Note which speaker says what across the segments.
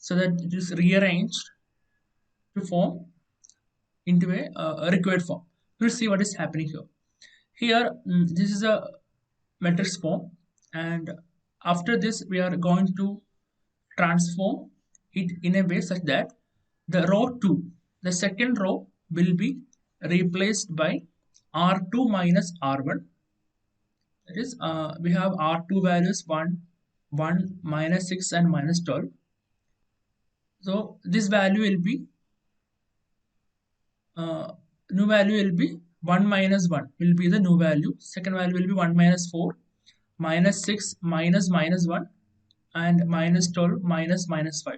Speaker 1: so that it is rearranged to form into a required form. We'll see what is happening here. Here, this is a matrix form, and after this, we are going to transform it in a way such that the row 2, the second row, will be replaced by R2 minus R1. That is, we have R2 values 1, 1, minus 6, and minus 12. So this value will be new value will be 1 minus 1 will be the new value. Second value will be 1 minus 4, minus 6, minus minus 1, and minus 12, minus minus 5.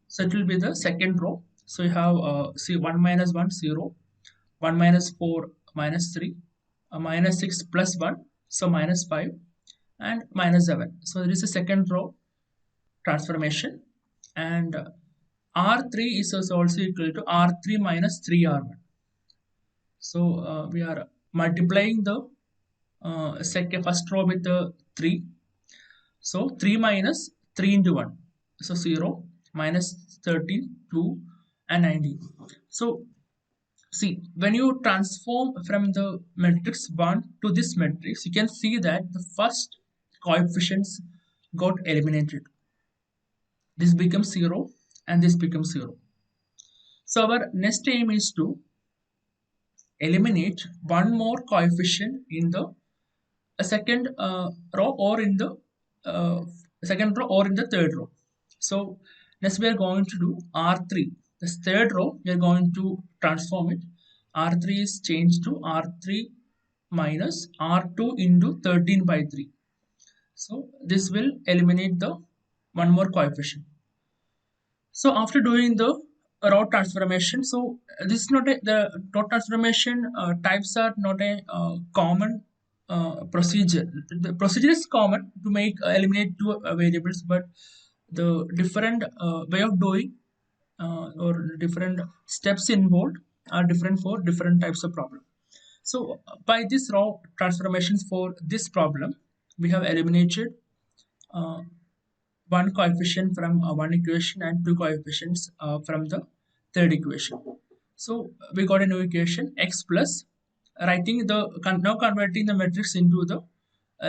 Speaker 1: So it will be the second row. So you have see 1 minus 1, 0, 1 minus 4, minus 3, minus 6 plus 1, so minus 5, and minus 7. So this is the second row transformation, and R3 is also equal to R3 minus 3R1. So we are multiplying the first row with the 3. So 3 minus 3 into 1. So 0, minus 13, 2, and 19. So see, when you transform from the matrix 1 to this matrix, you can see that the first coefficients got eliminated. This becomes 0 and this becomes 0. So our next aim is to eliminate one more coefficient in the second row or in the uh, second row or in the third row. So next we are going to do R3. This third row we are going to transform it. R3 is changed to R3 minus R2 into 13 by 3. So this will eliminate the one more coefficient. So after doing the row transformation, so this is not the row transformation types are not a common procedure. The procedure is common to make eliminate two variables, but the different way of doing or different steps involved are different for different types of problem. So by this row transformations for this problem, we have eliminated uh, one coefficient from one equation and two coefficients from the third equation. So we got a new equation x plus, writing the now converting the matrix into the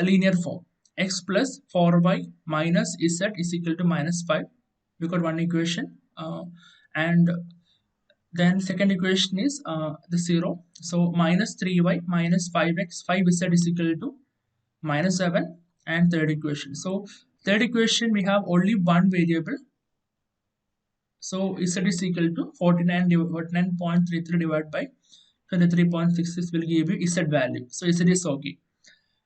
Speaker 1: linear form, x plus 4y minus z is equal to minus 5. We got one equation, and then second equation is the 0. So minus 3y minus 5x 5z is equal to minus 7, and third equation. So third equation we have only one variable. So z is equal to 49.33 divided by 23.66 will give you z value. So z is okay.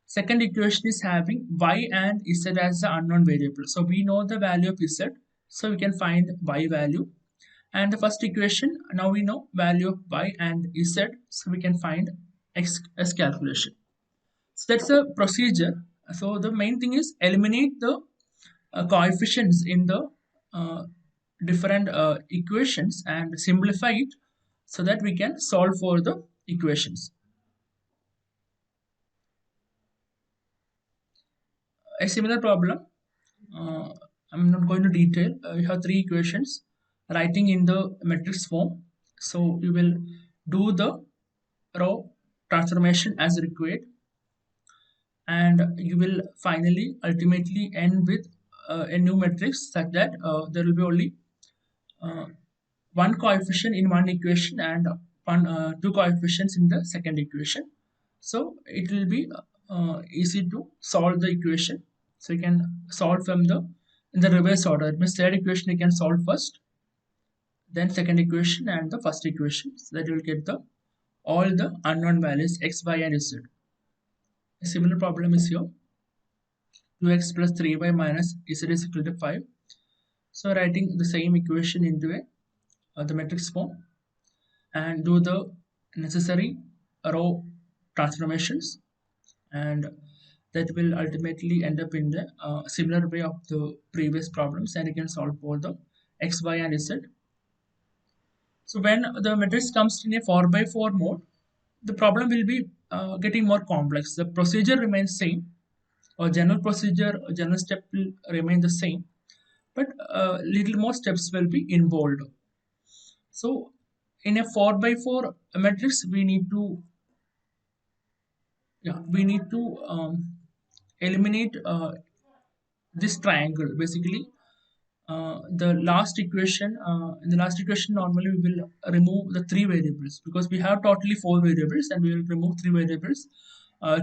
Speaker 1: Second equation is having y and z as the unknown variable. So we know the value of z, so we can find y value. And the first equation, now we know value of y and z, so we can find x as calculation. So that's a procedure. So the main thing is eliminate the coefficients in the uh, different equations and simplify it so that we can solve for the equations. A similar problem, uh, I'm not going to detail. You have three equations writing in the matrix form. So you will do the row transformation as required, and you will finally ultimately end with a new matrix such that there will be only uh, one coefficient in one equation and two coefficients in the second equation. So it will be easy to solve the equation. So you can solve from the in the reverse order. It means third equation you can solve first, then second equation and the first equation. So that you will get the all the unknown values x, y, and z. A similar problem is here. 2x plus 3y minus z is equal to 5. So writing the same equation into the matrix form and do the necessary row transformations, and that will ultimately end up in the similar way of the previous problems, and you can solve for the x, y, and z. So when the matrix comes in a 4 by 4 mode, the problem will be getting more complex. The procedure remains same, or general procedure or general step will remain the same, but little more steps will be involved. So in a 4 by 4 matrix, we need to eliminate this triangle. Basically, in the last equation, normally we will remove the three variables, because we have totally four variables, and we will remove three variables,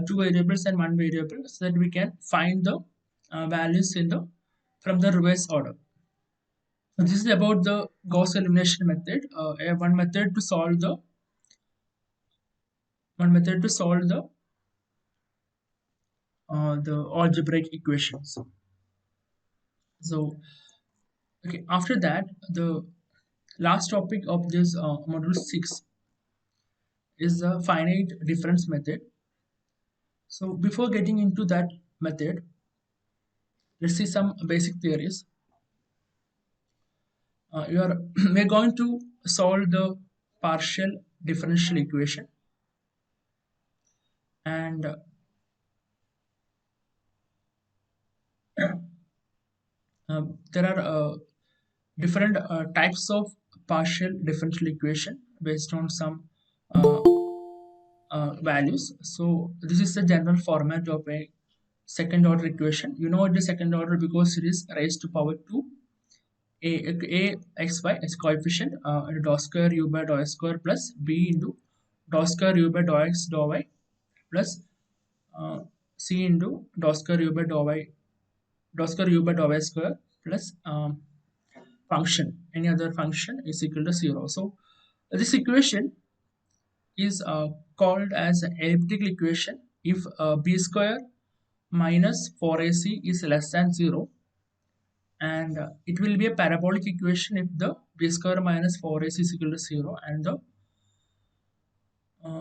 Speaker 1: two variables and one variable, so that we can find the values in the from the reverse order. So this is about the Gauss elimination method. One method to solve the algebraic equations. So okay, after that, the last topic of this module 6 is the finite difference method. So before getting into that method, let's see some basic theories. We're going to solve the partial differential equation, and there are different types of partial differential equation based on some uh, values. So this is the general format of a second order equation. You know it is second order because it is raised to power 2 a x y as coefficient, and dou square u by dou x square plus b into dou square u by dou x dou y plus uh, c into dou square u by dou square u by dou y square plus function, any other function, is equal to 0. So this equation is called as an elliptical equation if b square minus 4ac is less than 0, and it will be a parabolic equation if the b square minus 4ac is equal to 0, and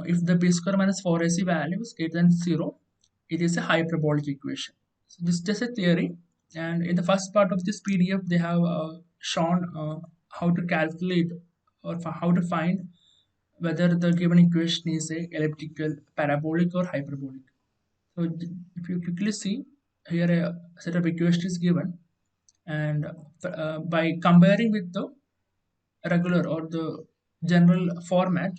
Speaker 1: if the b square minus 4ac value is greater than 0, it is a hyperbolic equation. So this is just a theory, and in the first part of this PDF they have shown how to calculate or how to find whether the given equation is a elliptical, parabolic or hyperbolic. So if you quickly see here, a set of equations is given, and by comparing with the regular or the general format,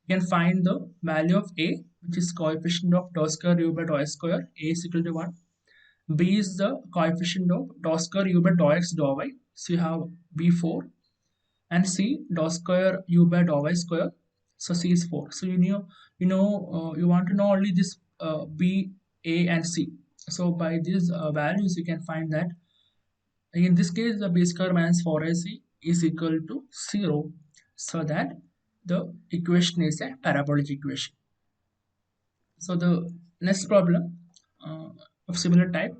Speaker 1: you can find the value of a, which is coefficient of dou square u by dou x square, a is equal to 1. B is the coefficient of dou square u by dou x dou y, so you have b4, and c dou square u by dou y square, so c is 4. So you want to know only this b, a and c. So by these values you can find that in this case the b square minus 4ac is equal to 0, so that the equation is a parabolic equation. So the next problem of similar type,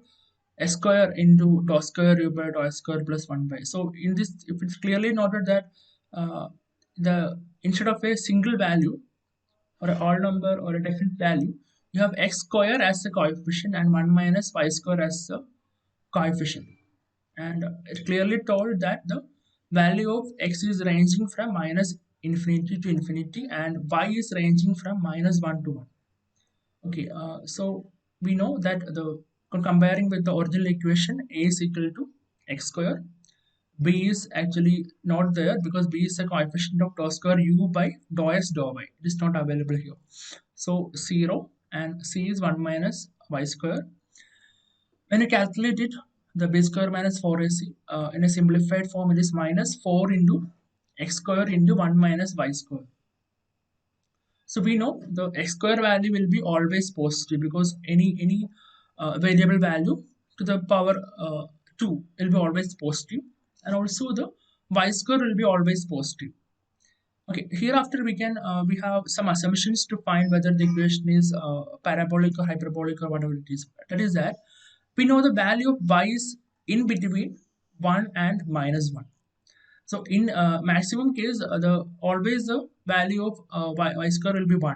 Speaker 1: s square into dou square u by dou square plus 1 by. So in this, if it's clearly noted that the instead of a single value or an odd number or a definite value, you have x square as a coefficient and 1 minus y square as a coefficient. And it clearly told that the value of x is ranging from minus infinity to infinity, and y is ranging from minus 1 to 1. Okay, so we know that the comparing with the original equation, a is equal to x square. B is actually not there because B is a coefficient of dou square u by dou x dou y. It is not available here. So 0, and C is 1 minus y square. When you calculate it, the b square minus 4ac, in a simplified form, it is minus 4 into x square into 1 minus y square. So we know the x square value will be always positive, because any variable value to the power 2 will be always positive, and also the y square will be always positive. Okay, hereafter we have some assumptions to find whether the equation is parabolic or hyperbolic or whatever it is. That is that we know the value of y is in between 1 and minus 1. So in maximum case, the always the value of y square will be 1.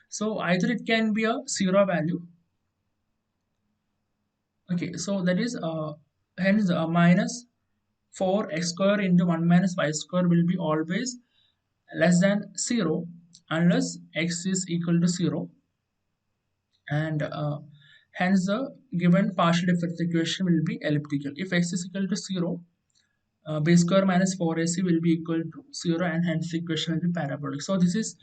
Speaker 1: So either it can be a 0 value. Okay, so that is hence minus 4 x square into 1 minus y square will be always less than 0 unless x is equal to 0, and Hence, the given partial differential equation will be elliptical. If x is equal to 0, b square minus 4ac will be equal to 0, and hence the equation will be parabolic. So this is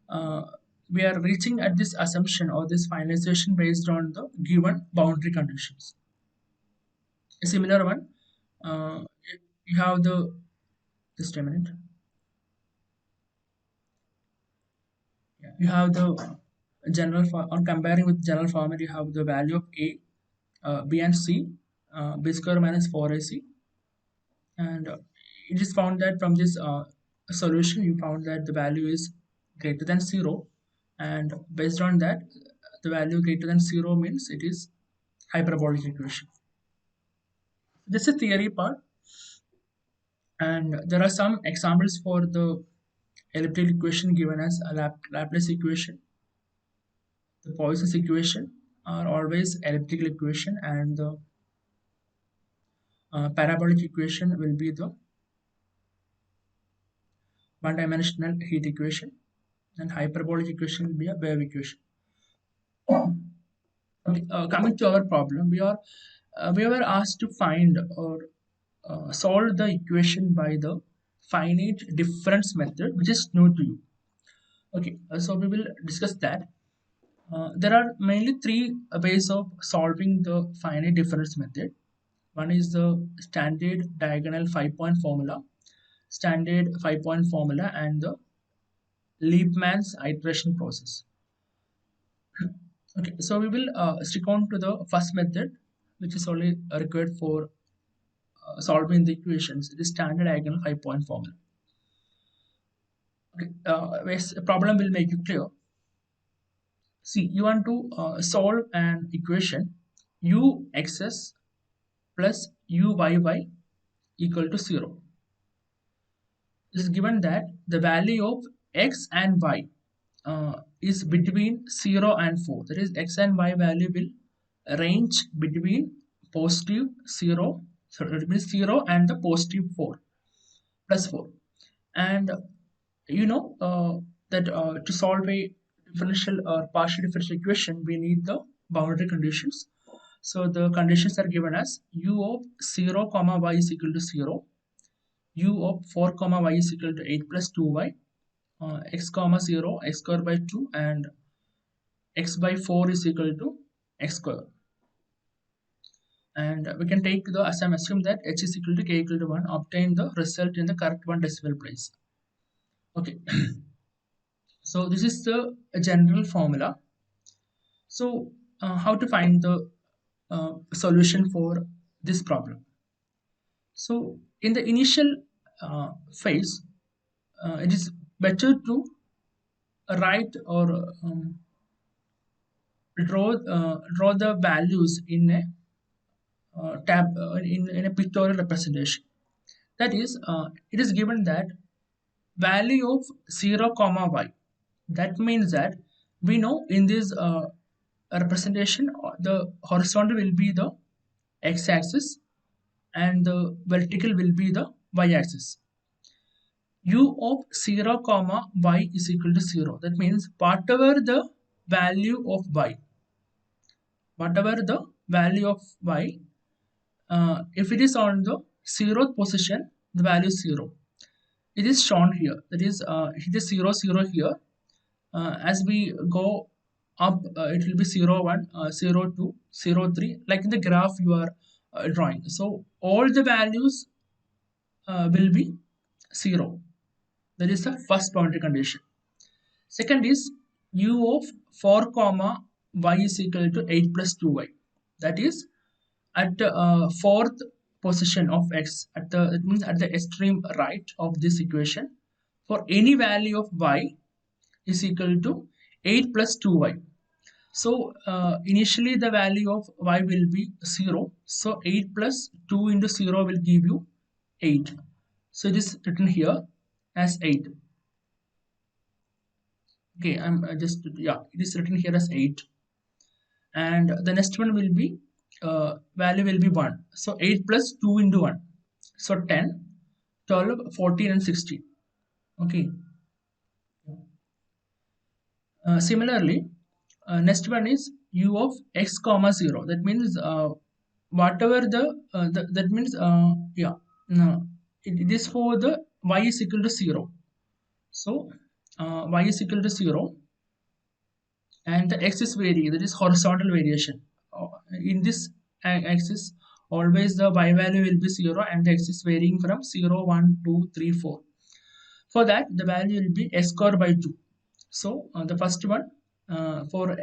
Speaker 1: uh, we are reaching at this assumption or this finalization based on the given boundary conditions. A similar one, uh, you have the just a minute. Yeah, you have the general on comparing with general format. You have the value of a, b and c, b square minus 4ac, and it is found that from this solution you found that the value is greater than 0, and based on that the value greater than 0 means it is hyperbolic equation. This is theory part, and there are some examples for the elliptic equation given as a Laplace equation. The Poisson's equation are always elliptical equation, and the parabolic equation will be the one-dimensional heat equation, and hyperbolic equation will be a wave equation. Okay, coming to our problem, we were asked to find or solve the equation by the finite difference method, which is new to you. Okay, so we will discuss that. There are mainly three ways of solving the finite difference method. One is the standard diagonal 5-point formula, standard 5-point formula, and the Liebman's iteration process. Okay, so we will stick on to the first method, which is only required for solving the equations. It is standard diagonal 5-point formula. Okay, this problem will make you clear. See, you want to solve an equation uxs plus uyy equal to 0. It is given that the value of x and y is between 0 and 4. That is, x and y value will range between positive 0, so it means 0 and the positive 4 plus 4. And you know that to solve a differential or partial differential equation, we need the boundary conditions. So the conditions are given as u of 0 comma y is equal to 0, u of 4 comma y is equal to 8 plus 2y, x comma 0, x square by 2, and x by 4 is equal to x square. And we can take the assume that h is equal to k equal to 1, obtain the result in the correct one decimal place. Okay. So this is the general formula. So how to find the solution for this problem? So in the initial phase, it is better to write or draw the values in a in a pictorial representation. That is, it is given that value of 0 comma y. That means that we know in this representation the horizontal will be the x-axis and the vertical will be the y-axis. U of 0 comma y is equal to 0. That means whatever the value of y, if it is on the 0th position, the value is 0. It is shown here. That is, it is 0 0 here. As we go up, it will be 0 1, 0 2, 0 3, like in the graph you are drawing. So all the values will be 0. That is the first boundary condition. Second is u of 4 comma y is equal to 8 plus 2y. That is at the fourth position of x, at the, it means at the extreme right of this equation, for any value of y is equal to 8 plus 2y. So initially the value of y will be 0. So 8 plus 2 into 0 will give you 8. So it is written here as 8. Okay, I'm just, yeah, it is written here as 8. And the next one will be value will be 1. So 8 plus 2 into 1. So 10, 12, 14 and 16. Okay. Similarly, next one is u of x comma 0. That means whatever that means yeah, no, it is for the y is equal to 0. So y is equal to 0 and the x is varying, that is horizontal variation. In this axis, always the y value will be 0 and the x is varying from 0, 1, 2, 3, 4. For that, the value will be x square by 2. So the first one, for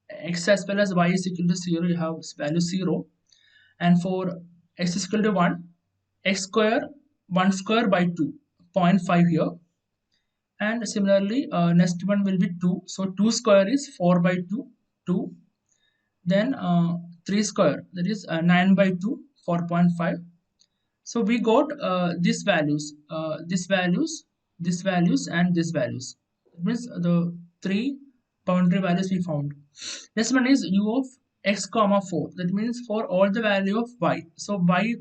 Speaker 1: x as well as y is equal to 0, you have value 0. And for x is equal to 1, x square 1 square by 2, 0.5 here. And similarly, next one will be 2. So 2 square is 4 by 2, 2. Then 3 square, that is 9 by 2, 4.5. So we got these values, these values, and these values. It means the three boundary values we found. This one is u of x comma 4. That means for all the value of y. So y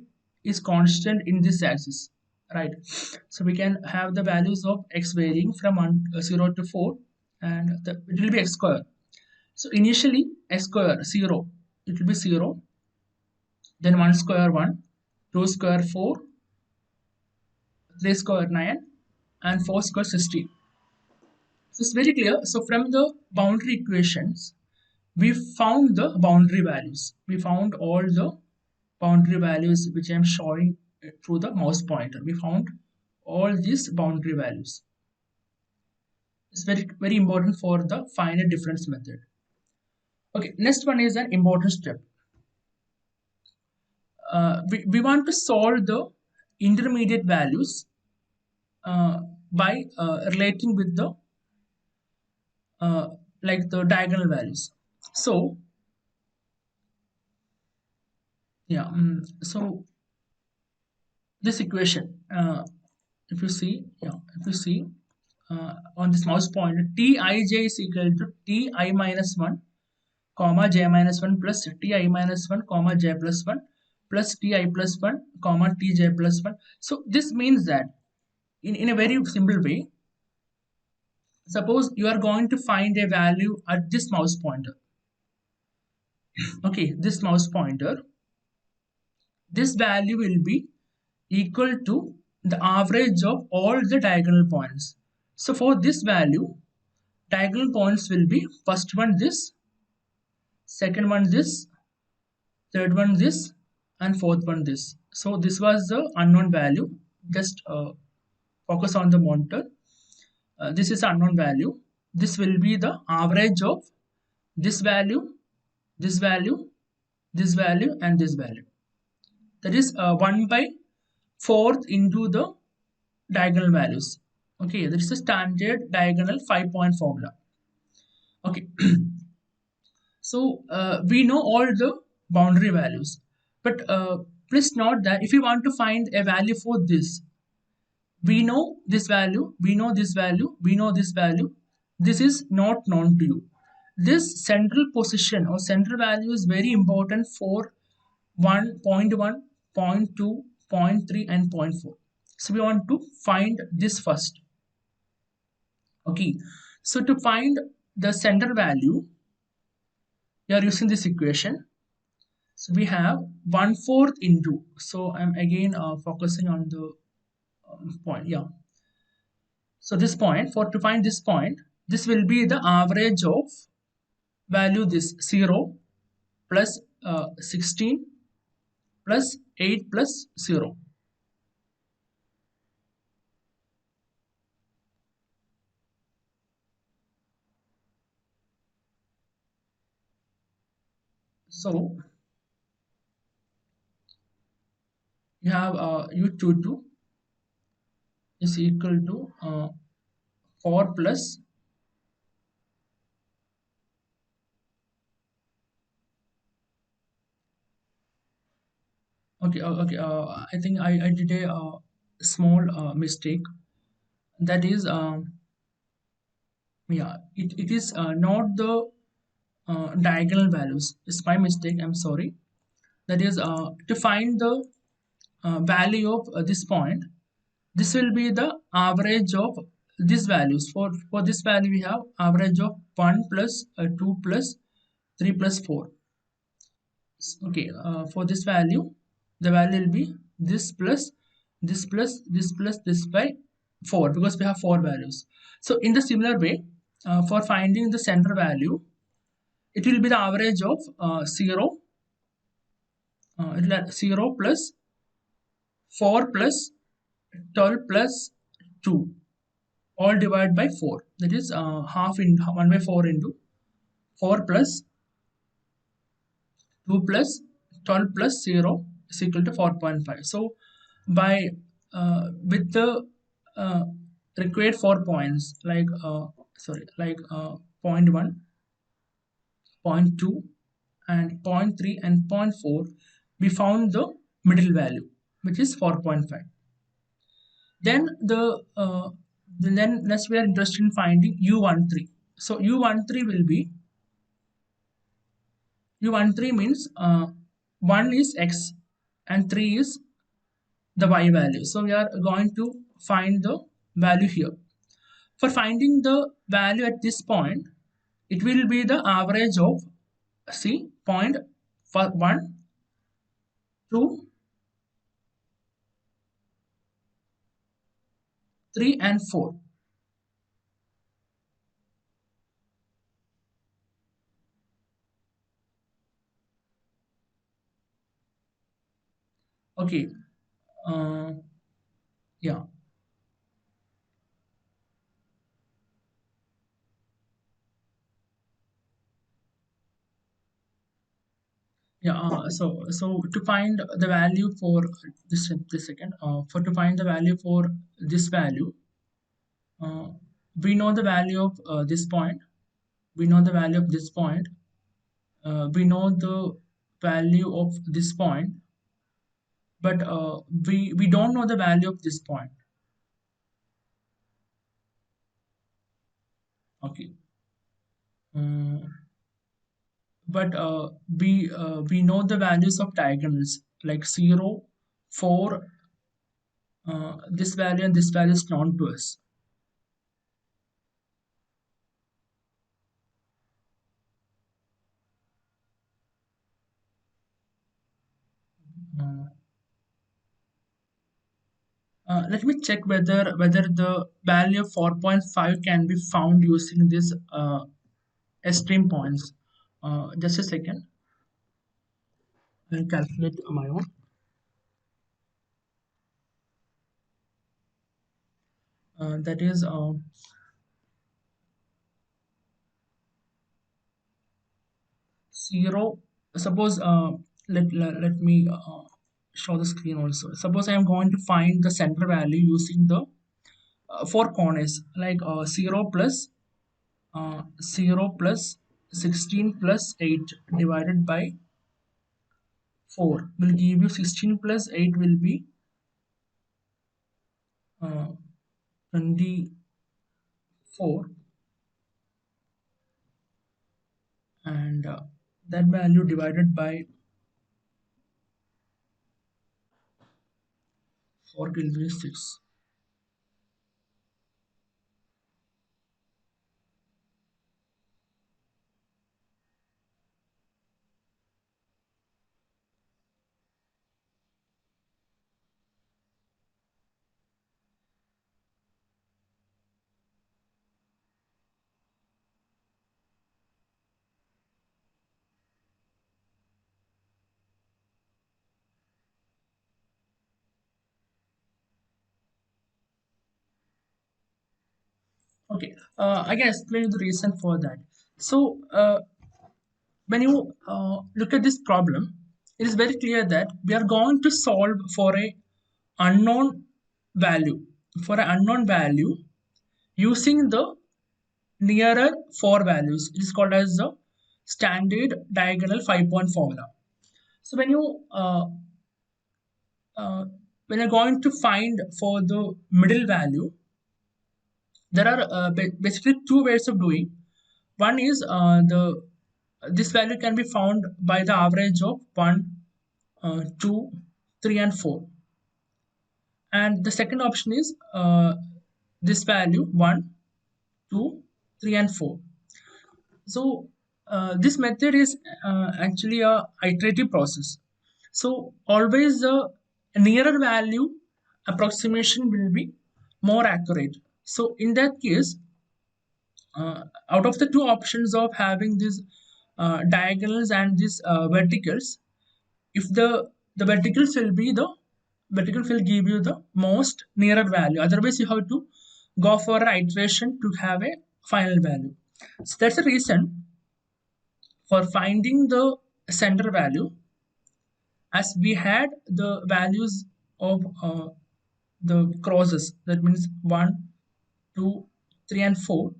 Speaker 1: is constant in this axis, right? So we can have the values of x varying from 0 to 4, and it will be x square. So initially x square 0, it will be 0. Then 1 square 1, 2 square 4, 3 square 9, and 4 square 16. So it's very clear. So from the boundary equations, we found the boundary values. We found all the boundary values which I am showing through the mouse pointer. We found all these boundary values. It's very important for the finite difference method. Okay, next one is an important step. We want to solve the intermediate values by relating with the like the diagonal values. So yeah, so this equation, if you see, on this mouse pointer, Tij is equal to Ti minus 1 comma j minus 1 plus Ti minus 1 comma j plus 1 plus Ti plus 1 comma Tj plus 1. So this means that in a very simple way, suppose you are going to find a value at this mouse pointer. Okay, this mouse pointer, this value will be equal to the average of all the diagonal points. So for this value, diagonal points will be first one this, second one this, third one this, and fourth one this. So this was the unknown value. Just focus on the monitor. This is unknown value. This will be the average of this value, this value, this value, and this value. That is 1 by 4th into the diagonal values. Okay, that is the standard diagonal 5-point formula. Okay, so we know all the boundary values, but please note that if you want to find a value for this, we know this value, we know this value, we know this value. This is not known to you. This central position or central value is very important for 1, 0.1, 0.2, 0.3, and 0.4. So we want to find this first. Okay, so to find the center value, we are using this equation. So we have 1/4 into, so I'm again focusing on the point, yeah. So this point, for to find this point, this will be the average of value this 0 plus 16 plus 8 plus 0. So you have u22 is equal to 4 plus okay, I think I did a small mistake. That is yeah, it is not the diagonal values. It's my mistake, I'm sorry. That is to find the value of this point, this will be the average of these values. For this value we have average of 1 plus 2 plus 3 plus 4. Okay, for this value, the value will be this plus this plus this plus this by 4, because we have 4 values. So in the similar way, for finding the center value, it will be the average of 0, 0 plus 4 plus 12 plus 2, all divided by 4. That is half in 1 by 4 into 4 plus 2 plus 12 plus 0 is equal to 4.5. So by with the uh, required 4 points, like point 1, point 2, and point 3 and point 4, we found the middle value, which is 4.5. Then then next we are interested in finding u13. So u13 will be, u13 means 1 is x and 3 is the y value. So we are going to find the value here. For finding the value at this point, it will be the average of, see, point for 1, 2, 3 and 4. Okay. uh, yeah. Yeah, so to find the value for this second, for to find the value for this value, uh, we know the value of this point. We know the value of this point. We know the value of this point, but we don't know the value of this point. Okay. Um, but we know the values of diagonals like 0, 4. This value and this value is known to us. Uh, Let me check whether the value of 4.5 can be found using this extreme points. Just a second. I'll calculate my own. That is 0. Suppose let me show the screen also. Suppose I am going to find the center value using the 4 corners, like 0 plus 0 plus 16 plus 8 divided by 4 will give you 16 plus 8 will be uh, 24, and that value divided by 4 will be 6. Okay, I can explain the reason for that. So when you look at this problem, it is very clear that we are going to solve for a unknown value, for an unknown value using the nearer 4 values. It is called as the standard diagonal 5-point formula. So uh, when you're going to find for the middle value, there are basically two ways of doing. One is the this value can be found by the average of 1, 2, 3, and 4. And the second option is this value 1, 2, 3, and 4. So This method is actually a iterative process. So always the nearer value approximation will be more accurate. So in that case, out of the two options of having these diagonals and these verticals, if the verticals will be the verticals will give you the most nearer value, otherwise you have to go for an iteration to have a final value. So that's the reason for finding the center value, as we had the values of the crosses, that means 1, 2, 3 and 4,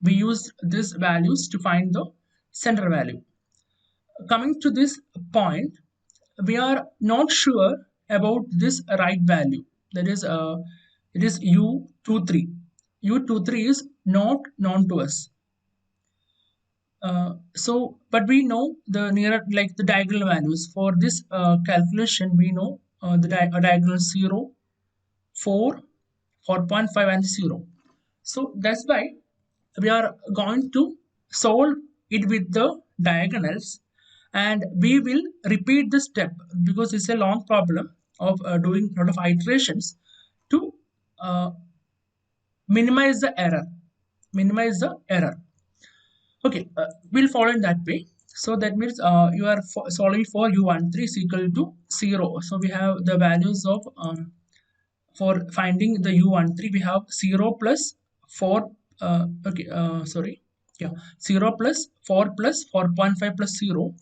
Speaker 1: we used these values to find the center value. Coming to this point, we are not sure about this right value, that is it is u23. U23 is not known to us. So but we know the nearer, like the diagonal values for this calculation. We know the diagonal 0, 4, 4.5 and 0. So that's why we are going to solve it with the diagonals, and we will repeat the step because it's a long problem of doing a lot of iterations to uh, minimize the error. Minimize the error. Okay, we'll follow in that way. So that means you are solving for u13 is equal to 0. So we have the values of for finding the u13, we have 0 plus 4, okay, sorry, yeah, 0 plus 4 plus 4.5 plus 0,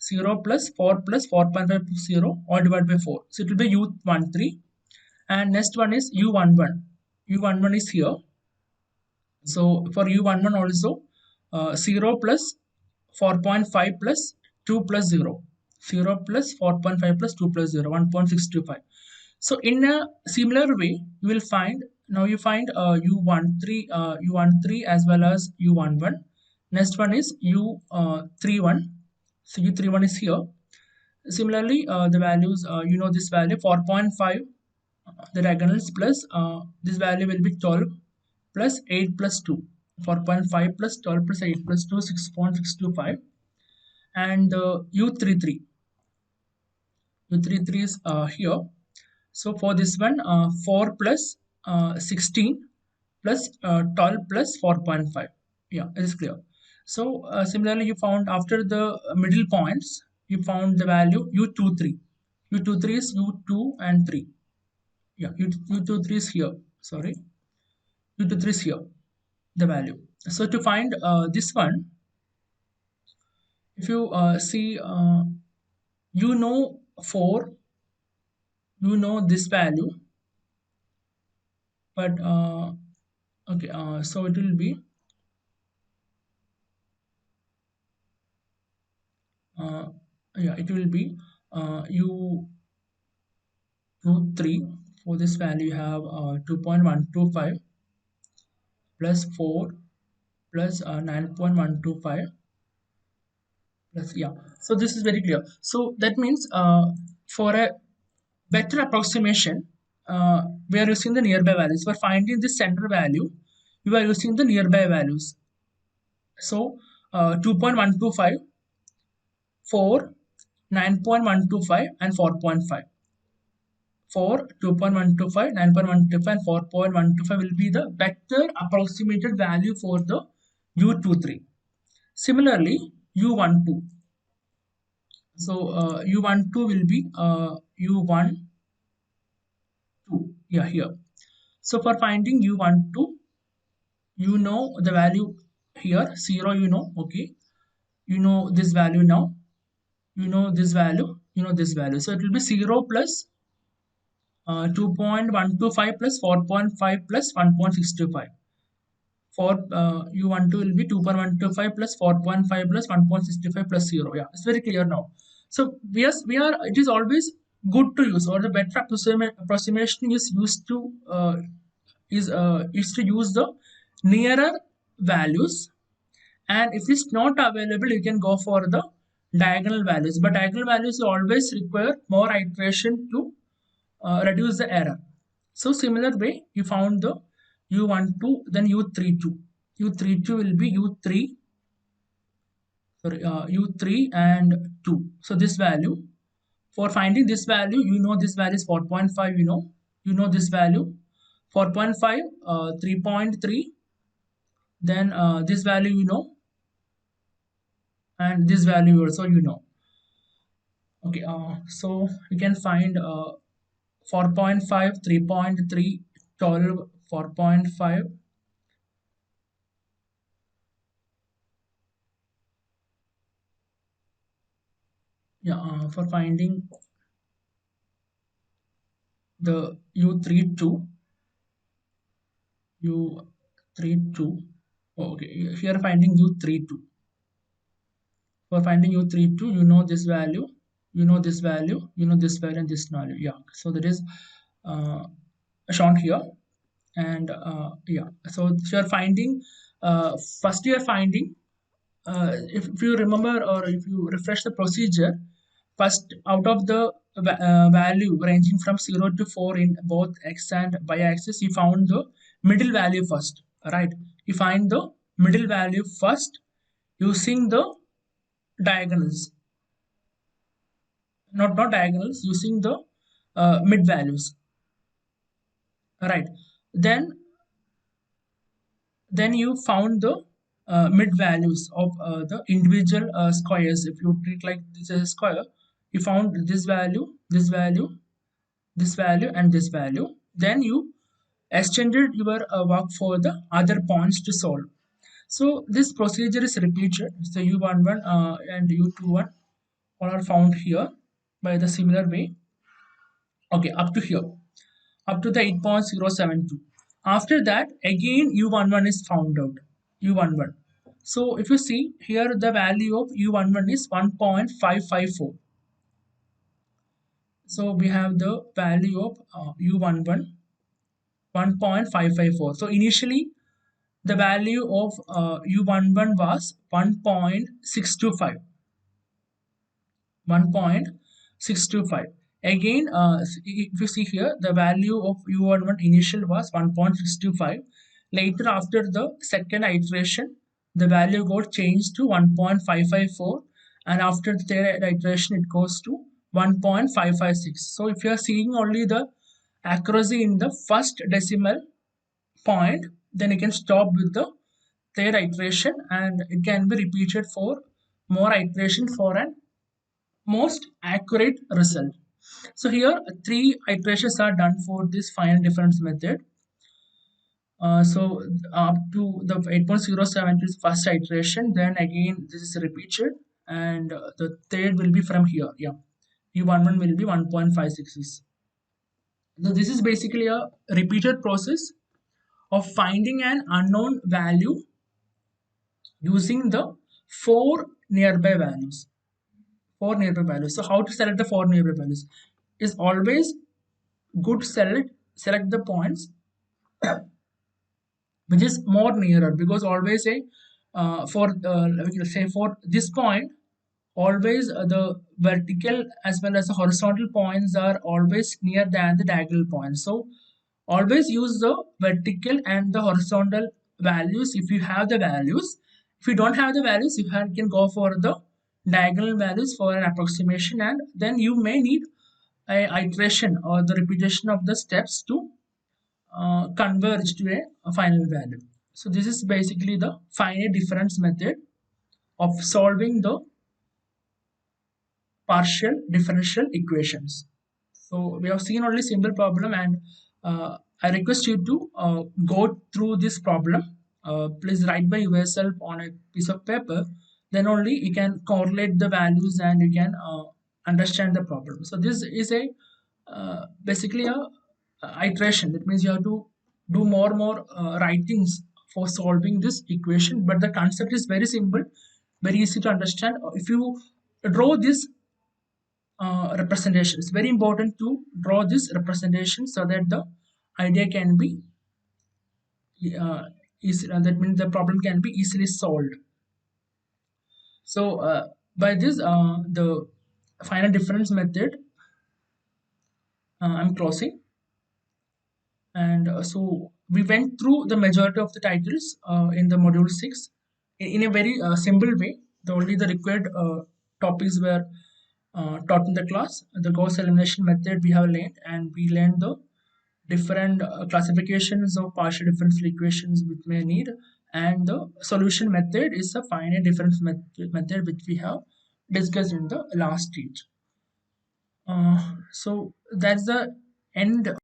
Speaker 1: 0 plus 4 plus 4.5 plus 0, all divided by 4. So it will be u13, and next one is u11. U11 is here. So for u11 also, 0 plus 4.5 plus 2 plus 0, 0 plus 4.5 plus 2 plus 0, 1.625. So in a similar way, you will find, now you find u13 as well as u11. Next one is u31. So u31 is here. Similarly, the values, you know this value 4.5, the diagonals plus this value will be 12 plus 8 plus 2. 4.5 plus 12 plus 8 plus 2, 6.625. And u33. U33 is here. So for this one, 4 plus 16 plus 12 plus 4.5. Yeah, it is clear. So similarly, you found after the middle points, you found the value u23. U23 is u2 and 3. Yeah, u23 is here. Sorry, u23 is here, the value. So to find this one, if you see, you know 4, you know this value, but okay, so it will be yeah, it will be u23. For this value you have 2.125 plus 4 plus 9.125 plus, yeah. So this is very clear. So that means for a better approximation, we are using the nearby values. For finding the center value, you are using the nearby values. So 2.125, 4, 9.125 and 4.5. For 2.125, 9.125 and 4.125 will be the better approximated value for the U23. Similarly, U12. So U12 will be U12, yeah, here. So for finding U12, you know the value here, 0, you know, okay. You know this value now. You know this value, you know this value. So it will be 0 plus 2.125 plus 4.5 plus 1.625. For u12 will be 2.125 plus 4.5 plus 1.65 plus 0. Yeah, it's very clear now. So yes, we are, it is always good to use, or the better approximation is used to is to use the nearer values, and if it's not available you can go for the diagonal values, but diagonal values always require more iteration to reduce the error. So similar way, you found the u12, then u32. U32 will be u3 u3 and 2. So this value, for finding this value, you know this value is 4.5, you know this value 4.5, 3.3, then this value and this value also okay. So you can find 4.5, 3.3, 12, 4.5. Yeah, for finding the u32, u32. Okay, here finding u32. For finding u32, you know this value, you know this value, you know this value, and this value. Yeah, so that is uh, shown here. And yeah, so you're finding first you're finding, if you remember or if you refresh the procedure, first out of the value ranging from 0 to 4 in both x and y axis, you found the middle value first, right? You find the middle value first using the diagonals, not diagonals, using the mid values, right? Then you found the mid values of the individual squares. If you treat like this as a square, you found this value, this value, this value, and this value. Then you extended your work for the other points to solve. So this procedure is repeated. So u11 and u21 all are found here by the similar way. Okay, up to here, up to the 8.072. After that, again u11 is found out. U11. So if you see here, the value of u11 is 1.554. So we have the value of u11 1.554. So initially the value of u11 was 1.625. 1.625. Again, if you see here, the value of u11 initial was 1.625. Later, after the second iteration, the value got changed to 1.554, and after the third iteration, it goes to 1.556. So if you are seeing only the accuracy in the first decimal point, then you can stop with the third iteration, and it can be repeated for more iteration for an most accurate result. So here three iterations are done for this final difference method. So up to the 8.07 is first iteration, then again this is repeated, and the third will be from here. Yeah, u11 will be 1.56. So this is basically a repeated process of finding an unknown value using the four nearby values. Four nearby values. So how to select the four nearby values? Is always good. Select the points which is more nearer, because always say for say for this point, always the vertical as well as the horizontal points are always near than the diagonal points. So always use the vertical and the horizontal values if you have the values. If you don't have the values, you can go for the diagonal values for an approximation, and then you may need a iteration or the repetition of the steps to converge to a final value. So this is basically the finite difference method of solving the partial differential equations. So we have seen only simple problem, and I request you to go through this problem. Please write by yourself on a piece of paper. Then only you can correlate the values and you can understand the problem. So this is a basically a iteration. That means you have to do more writings for solving this equation. But the concept is very simple, very easy to understand. If you draw this representation, it's very important to draw this representation so that the idea can be that means the problem can be easily solved. So by this the final difference method, I'm closing. And so we went through the majority of the titles in the module 6 in a very simple way. The only the required topics were taught in the class. The Gauss elimination method we have learned, and we learned the different classifications of partial differential equations which may need, and the solution method is a finite difference method which we have discussed in the last stage. So that's the end